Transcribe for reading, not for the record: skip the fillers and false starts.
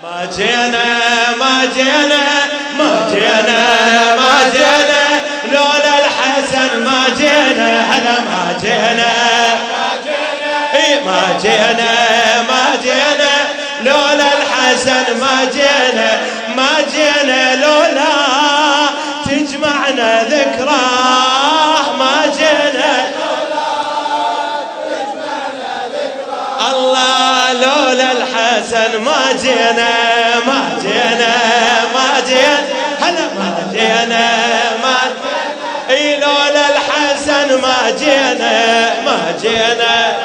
ما جينا ما جينا ما جينا ما جينا لولا الحسن ما جينا هلا ما جينا ما جينا ما جينا لولا الحسن ما جينا ما جينا لولا تجمعنا ذكراه ما جينا الله لولا الحسن ما جينا ما جينا ما جينا هلا ما جينا ما جينا لولا الحسن ما جينا ما جينا